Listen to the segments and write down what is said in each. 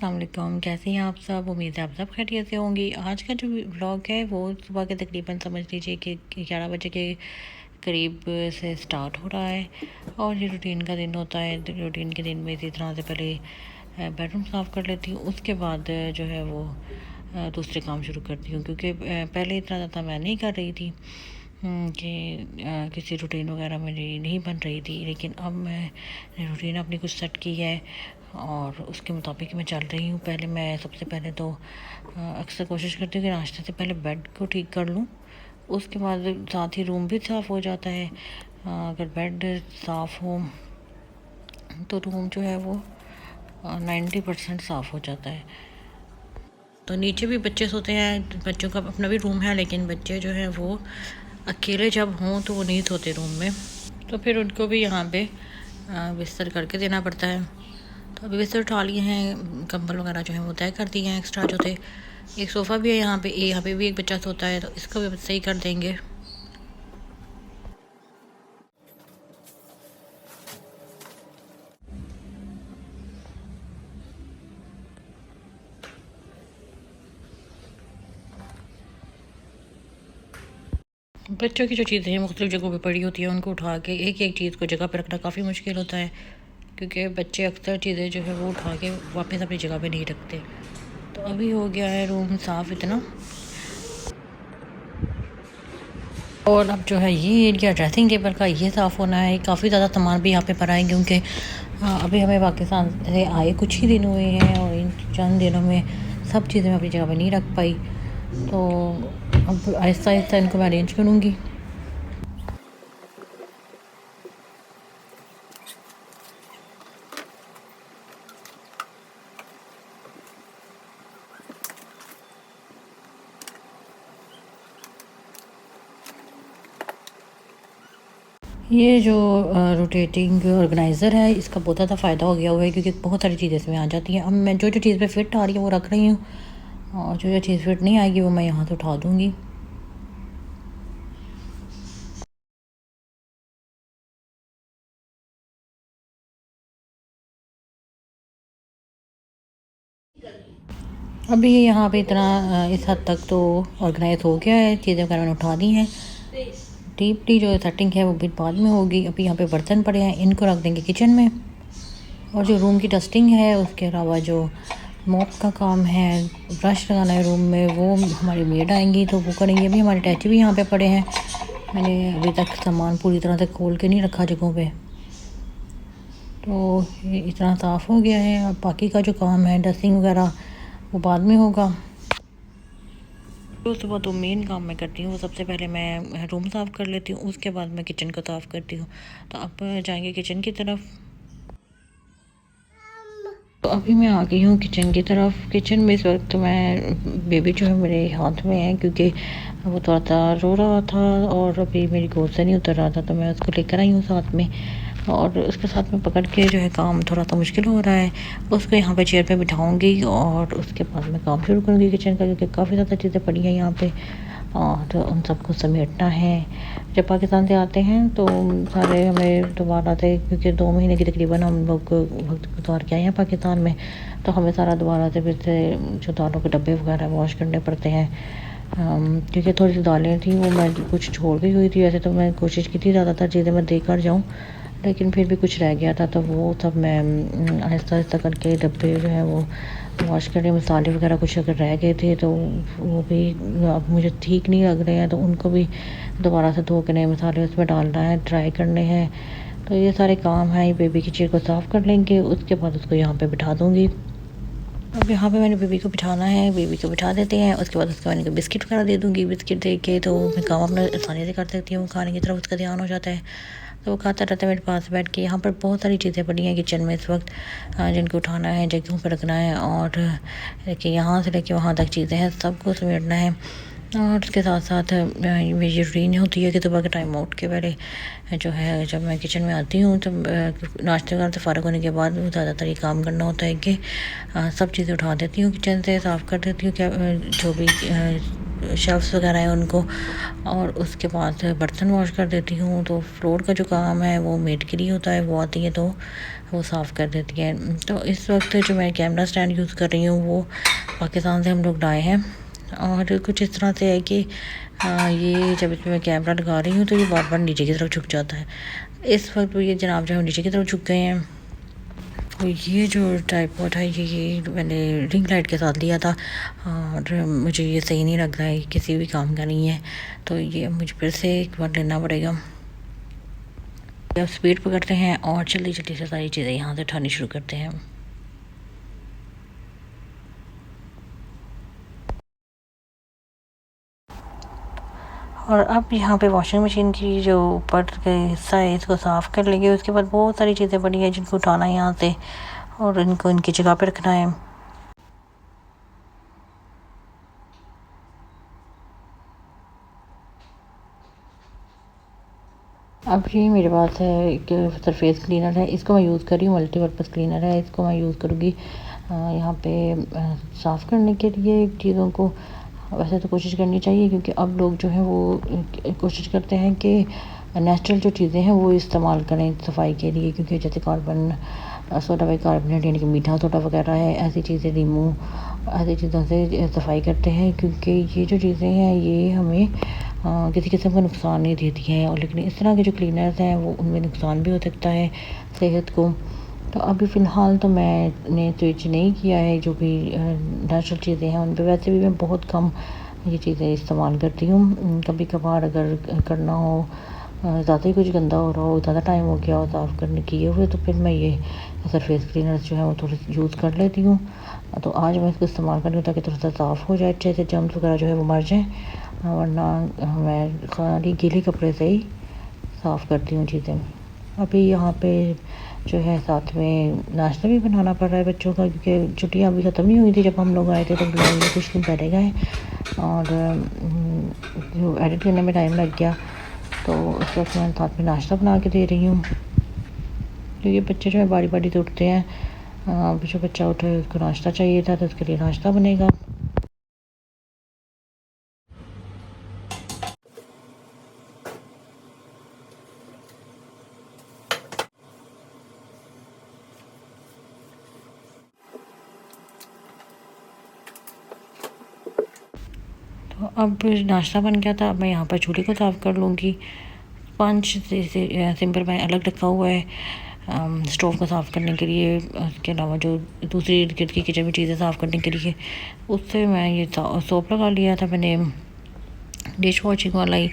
अस्सलाम वालेकुम, कैसे हैं आप सब। उम्मीद है आप सब खैरियत से होंगी। आज का जो व्लॉग है वो सुबह के तकरीबन समझ लीजिए कि 11 बजे के करीब से स्टार्ट हो रहा है। और ये रूटीन का दिन होता है। रूटीन के दिन में इसी तरह से पहले बेडरूम साफ़ कर लेती हूँ, उसके बाद जो है वो दूसरे काम शुरू करती हूँ, क्योंकि पहले इतना ज़्यादा मैं नहीं कर रही थी कि किसी रूटीन वगैरह मेरी नहीं बन रही थी। लेकिन अब मैं रूटीन अपनी कुछ सेट की है और उसके मुताबिक मैं चल रही हूँ। पहले मैं सबसे पहले तो अक्सर कोशिश करती हूँ कि नाश्ते से पहले बेड को ठीक कर लूँ, उसके बाद साथ ही रूम भी साफ़ हो जाता है। अगर बेड साफ़ हो तो रूम जो है वो 90% साफ़ हो जाता है। तो नीचे भी बच्चे सोते हैं, बच्चों का अपना भी रूम है, लेकिन बच्चे जो हैं वो अकेले जब हों तो वो नहीं सोते रूम में, तो फिर उनको भी यहाँ पे बिस्तर करके देना पड़ता है। तो अभी बिस्तर उठा लिए हैं, कंबल वगैरह जो है वो तय कर दिए हैं एक्स्ट्रा जो थे। एक सोफ़ा भी है यहाँ पे भी एक बच्चा सोता है, तो इसको भी सही कर देंगे। बच्चों की जो चीज़ें हैं मुख्तलिफ़ जगहों पे पड़ी होती हैं, उनको उठा के एक एक चीज़ को जगह पर रखना काफ़ी मुश्किल होता है, क्योंकि बच्चे अक्सर चीज़ें जो है वो उठा के वापस अपनी जगह पे नहीं रखते। तो अभी हो गया है रूम साफ़ इतना। और अब जो है ये एरिया ड्रेसिंग टेबल का ये साफ़ होना है। काफ़ी ज़्यादा सामान भी यहाँ पे पड़ा है, क्योंकि अभी हमें पाकिस्तान से आए कुछ ही दिन हुए हैं और इन चंद दिनों में सब चीज़ें मैं अपनी जगह पे नहीं रख पाई। तो अब आहिस्ता आहिस्ता इनको मैं अरेंज करूँगी। ये जो रोटेटिंग ऑर्गेनाइज़र है, इसका बहुत ज़्यादा फ़ायदा हो गया हुआ है, क्योंकि बहुत सारी चीज़ें इसमें आ जाती हैं। अब मैं जो जो चीज़ पे फिट आ रही है वो रख रही हूँ, और जो जो चीज़ फिट नहीं आएगी वो मैं यहाँ से उठा दूँगी। अभी यहाँ पे इतना इस हद तक तो ऑर्गेनाइज हो गया है, चीज़ें वगैरह मैंने उठा दी हैं। डीपली जो सेटिंग है वो भी बाद में होगी। अभी यहाँ पे बर्तन पड़े हैं, इनको रख देंगे किचन में। और जो रूम की डस्टिंग है, उसके अलावा जो मॉप का काम है, ब्रश लगाना है रूम में, वो हमारी मेड आएंगी तो वो करेंगी। अभी हमारे टैची भी यहाँ पे पड़े हैं, मैंने अभी तक सामान पूरी तरह से खोल के नहीं रखा जगहों पे। तो ये इतना साफ़ हो गया है। अब बाकी का जो काम है डस्टिंग वगैरह वो बाद में होगा। तो सुबह तो मेन काम मैं करती हूँ, सबसे पहले मैं रूम साफ़ कर लेती हूँ, उसके बाद मैं किचन को साफ़ करती हूँ। तो अब जाएंगे किचन की तरफ। तो अभी मैं आ गई हूँ किचन की तरफ। किचन में इस वक्त मैं बेबी जो है मेरे हाथ में है, क्योंकि वो थोड़ा सा रो रहा था और अभी मेरी गोद से नहीं उतर रहा था, तो मैं उसको लेकर आई हूँ साथ में। और उसके साथ में पकड़ के जो है काम थोड़ा सा मुश्किल हो रहा है। उसको यहाँ पे चेयर पे बिठाऊंगी और उसके बाद मैं काम शुरू करूँगी किचन का, क्योंकि काफ़ी ज़्यादा चीज़ें पड़ी हैं यहाँ पे और उन सबको समेटना है। जब पाकिस्तान से आते हैं तो सारे हमें दोबारा से, क्योंकि 2 महीने की तकरीबन हम लोग वक्त गुजार के आए हैं पाकिस्तान में, तो हमें सारा दोबारा से फिर से जो दालों के डब्बे वगैरह वॉश करने पड़ते हैं। क्योंकि थोड़ी सी दालें थी वो मैं कुछ छोड़ भी हुई थी। वैसे तो मैं कोशिश की थी ज़्यादातर चीज़ें मैं देकर जाऊँ, लेकिन फिर भी कुछ रह गया था, तो वो सब मैं आहिस्ता आहिस्ता करके डब्बे जो है वो वॉश करने। मसाले वगैरह कुछ अगर रह गए थे तो वो भी अब मुझे ठीक नहीं लग रहे हैं, तो उनको भी दोबारा से धो के नए मसाले उसमें डालना है, ट्राई करने हैं। तो ये सारे काम हैं। ये बेबी की चेयर को साफ़ कर लेंगे, उसके बाद उसको यहाँ पे बिठा दूँगी। अब यहाँ पे मैंने बेबी को बिठाना है, बेबी को बिठा देते हैं। उसके बाद उसको मैंने बिस्किट वगैरह दे दूँगी। बिस्किट दे के तो मैं काम अपना आसानी से कर सकती हूँ, खाने की तरफ उसका ध्यान हो जाता है, तो वो खाता रहता है मेरे पास बैठ के। यहाँ पर बहुत सारी चीज़ें पड़ी हैं किचन में इस वक्त, जिनको उठाना है, जगहों पर रखना है, और देखिए यहाँ से लेके वहाँ तक चीज़ें हैं, सबको समेटना है। और उसके साथ साथ मेरी रूटीन होती है कि सुबह के टाइम उठ के पहले जो है जब मैं किचन में आती हूँ तो नाश्ते वगैरह से फ़ारिग होने के बाद ज़्यादातर ये काम करना होता है कि सब चीज़ें उठा देती हूँ किचन से, साफ़ कर देती हूँ। क्या जो भी शेल्फ्स वगैरह हैं उनको, और उसके बाद बर्तन वॉश कर देती हूँ। तो फ्लोर का जो काम है वो मेड के लिए होता है, वो आती है तो वो साफ़ कर देती है। तो इस वक्त जो मैं कैमरा स्टैंड यूज़ कर रही हूँ वो पाकिस्तान से हम लोग लाए हैं, और कुछ इस तरह से है कि ये जब इसमें मैं कैमरा लगा रही हूँ तो ये बार बार नीचे की तरफ झुक जाता है। इस वक्त ये जनाब जो है नीचे की तरफ झुक गए हैं। तो ये जो ट्राइपॉड है ये मैंने रिंग लाइट के साथ लिया था, और मुझे ये सही नहीं लग रहा है, किसी भी काम का नहीं है, तो ये मुझे फिर से एक बार लेना पड़ेगा। अब स्पीड पकड़ते हैं और जल्दी जल्दी से सारी चीज़ें यहाँ से उठानी शुरू करते हैं। और अब यहाँ पे वॉशिंग मशीन की जो ऊपर का हिस्सा है इसको साफ़ कर लेंगे। उसके बाद बहुत सारी चीज़ें पड़ी हैं जिनको उठाना है यहाँ से, और इनको इनकी जगह पे रखना है। अब ये मेरे पास है एक सरफेस क्लीनर है, इसको मैं यूज़ कर रही हूँ, मल्टीपर्पज़ क्लीनर है, इसको मैं यूज़ करूँगी यहाँ पे साफ़ करने के लिए चीज़ों को। वैसे तो कोशिश करनी चाहिए क्योंकि अब लोग जो हैं वो कोशिश करते हैं कि नेचुरल जो चीज़ें हैं वो इस्तेमाल करें सफाई के लिए, क्योंकि जैसे कार्बन सोडा बाइकार्बोनेट यानी कि मीठा सोडा वगैरह है, ऐसी चीज़ें नींबू, ऐसी चीज़ों से सफाई करते हैं, क्योंकि ये जो चीज़ें हैं ये हमें किसी किस्म का नुकसान नहीं देती हैं। और लेकिन इस तरह के जो क्लीनर्स हैं वो उनमें नुकसान भी हो सकता है सेहत को। तो अभी फ़िलहाल तो मैंने स्विच नहीं किया है जो भी नेचुरल चीज़ें हैं उन पर। वैसे भी मैं बहुत कम ये चीज़ें इस्तेमाल करती हूँ, कभी कभार अगर करना हो, ज़्यादा ही कुछ गंदा हो रहा हो, ज़्यादा टाइम हो गया हो साफ़ करने किए हुए, तो फिर मैं ये सरफेस क्लीनर्स जो है वो थोड़ी यूज़ कर लेती हूँ। तो आज मैं इसको इस्तेमाल कर रही हूँ ताकि थोड़ा सा साफ़ हो जाए, अच्छे से जर्म्स वगैरह जो है वो मर जाएँ, वरना मैं खाली गीले कपड़े से ही साफ़ करती हूँ चीज़ें। अभी यहाँ पे जो है साथ में नाश्ता भी बनाना पड़ रहा है बच्चों का, क्योंकि छुट्टियाँ अभी ख़त्म नहीं हुई थी जब हम लोग आए थे, तो कुछ दिन पहले गए, और जो एडिट करने में टाइम लग गया, तो उस वक्त मैं साथ में नाश्ता बना के दे रही हूँ। तो ये बच्चे जो है बारी बारी से उठते हैं, जो बच्चा उठे उसको नाश्ता चाहिए था तो उसके लिए नाश्ता बनेगा। तो अब नाश्ता बन गया था, अब मैं यहाँ पर चूल्हे को साफ़ कर लूँगी। पंच से सिंपल मैंने अलग रखा हुआ है स्टोव को साफ़ करने के लिए, उसके अलावा जो दूसरी इर्द गिर्द की किचन में चीज़ें साफ़ करने के लिए, उससे मैं ये सोप लगा लिया था मैंने डिश वॉशिंग वाला ही,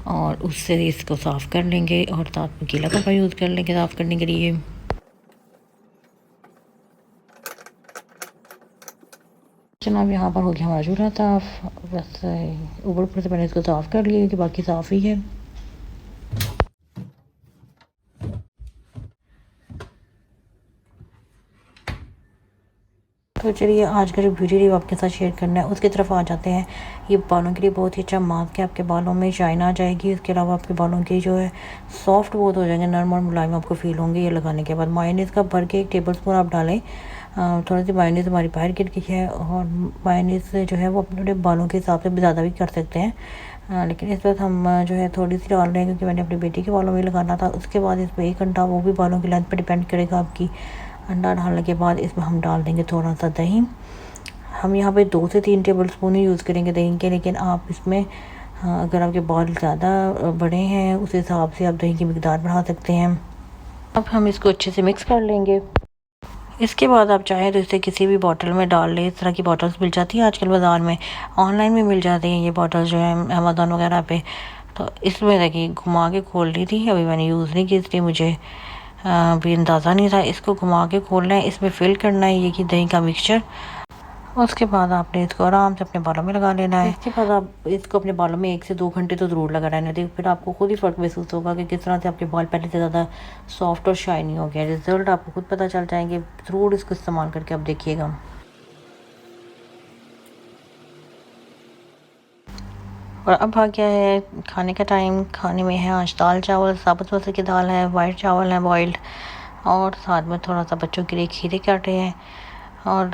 और उससे इसको साफ़ कर लेंगे, और साथ में गीला कपड़ा यूज़ कर लेंगे साफ़ करने के लिए। जनाब यहाँ पर हो गया हमारा चूल्हा साफ़, बस ऊपर ऊपर से मैंने इसको साफ़ कर लिया कि बाकी साफ़ ही है। तो चलिए आज का जो ब्यूटी टिप आपके साथ शेयर करना है उसकी तरफ आ जाते हैं। ये बालों के लिए बहुत ही अच्छा मास्क है, आपके बालों में शाइन आ जाएगी, इसके अलावा आपके बालों के जो है सॉफ्ट बहुत हो जाएंगे, नरम और मुलायम आपको फील होंगे ये लगाने के बाद। मायोनीज़ का भर के 1 टेबल स्पून आप डालें, थोड़ी सी मायोनीज़ हमारी बाहर गिर गई है, और मायोनीज़ जो है वो अपने बालों के हिसाब से ज़्यादा भी कर सकते हैं, लेकिन इस वक्त हम जो है थोड़ी सी डाल रहे हैं क्योंकि मैंने अपनी बेटी के बालों में लगाना था। उसके बाद इसमें 1 घंटा, वो भी बालों की लेंथ पर डिपेंड करेगा आपकी। अंडा डालने के बाद इसमें हम डाल देंगे थोड़ा सा दही। हम यहाँ पे 2 से 3 टेबल स्पून ही यूज़ करेंगे दही के, लेकिन आप इसमें अगर आपके बाल ज़्यादा बड़े हैं उस हिसाब से आप दही की मिकदार बढ़ा सकते हैं। अब हम इसको अच्छे से मिक्स कर लेंगे। इसके बाद आप चाहें तो इसे किसी भी बॉटल में डाल लें, इस तरह की बॉटल्स मिल जाती हैं आजकल बाज़ार में, ऑनलाइन भी मिल जाती हैं ये बॉटल्स जो है अमेज़न वगैरह पे। तो इसमें देखिए घुमा के खोल ली थी, अभी मैंने यूज़ नहीं की इसलिए मुझे भी अंदाज़ा नहीं था। इसको घुमा के खोलना है, इसमें फिल करना है ये कि दही का मिक्सचर। उसके बाद आपने इसको आराम से अपने बालों में लगा लेना है। इसके बाद आप इसको अपने बालों में 1 से 2 घंटे तो ज़रूर लगा रहना है, फिर आपको खुद ही फ़र्क महसूस होगा कि किस तरह से आपके बाल पहले से ज़्यादा सॉफ्ट और शाइनी हो गया। रिज़ल्ट आपको खुद पता चल जाएंगे, ज़रूर इसको इस्तेमाल करके आप देखिएगा। और अब आ गया है खाने का टाइम। खाने में है आज दाल चावल, साबुत मसूर की दाल है, वाइट चावल है बॉइल्ड, और साथ में थोड़ा सा बच्चों के लिए खीरे काटे हैं, और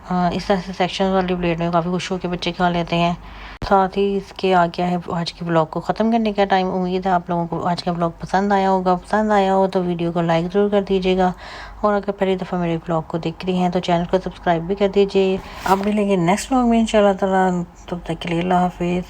इस तरह से सेक्शन वाली प्लेट में काफ़ी खुश होकर बच्चे खा लेते हैं। साथ ही इसके आ गया है आज के ब्लॉग को ख़त्म करने का टाइम। उम्मीद है आप लोगों को आज का ब्लॉग पसंद आया होगा। पसंद आया हो तो वीडियो को लाइक ज़रूर कर दीजिएगा, और अगर पहली दफ़ा मेरे ब्लॉग को देख रही हैं तो चैनल को सब्सक्राइब भी कर दीजिए। अब मिलेंगे नेक्स्ट ब्लॉग में इंशाल्लाह ताला। तब तक के लिए अल्लाह हाफिज़।